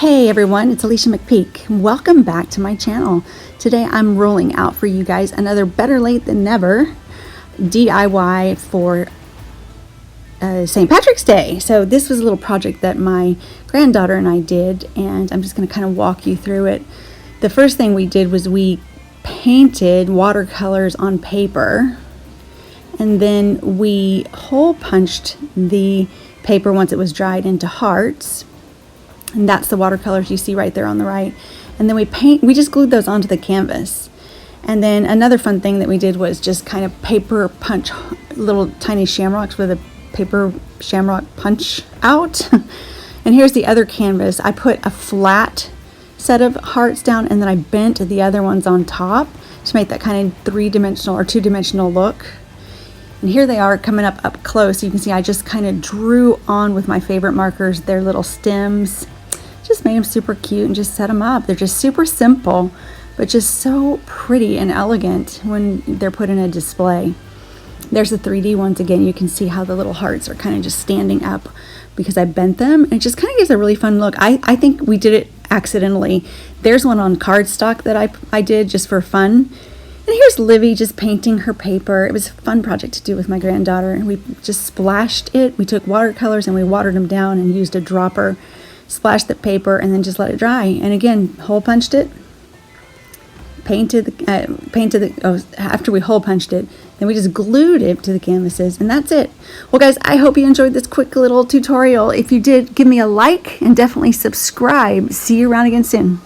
Hey everyone, it's Alicia McPeak. Welcome back to my channel. Today I'm rolling out for you guys another Better Late Than Never DIY for St. Patrick's Day. So this was a little project that my granddaughter and I did, and I'm just going to kind of walk you through it. The first thing we did was we painted watercolors on paper, and then we hole punched the paper once it was dried into hearts. And that's the watercolors you see right there on the right. And then we just glued those onto the canvas. And then another fun thing that we did was just kind of paper punch little tiny shamrocks with a paper shamrock punch out. And here's the other canvas. I put a flat set of hearts down, and then I bent the other ones on top to make that kind of three-dimensional or two-dimensional look. And here they are coming up close. You can see I just kind of drew on with my favorite markers their little stems. Just made them super cute and just set them up. They're just super simple, but just so pretty and elegant when they're put in a display. There's the 3D ones again. You can see how the little hearts are kind of just standing up because I bent them. And it just kind of gives a really fun look. I think we did it accidentally. There's one on cardstock that I did just for fun. And here's Livy just painting her paper. It was a fun project to do with my granddaughter. And we just splashed it. We took watercolors and we watered them down and used a dropper. Splashed the paper and then just let it dry. And again, hole punched it. After we hole punched it, then we just glued it to the canvases, and that's it. Well guys, I hope you enjoyed this quick little tutorial. If you did, give me a like and definitely subscribe. See you around again soon.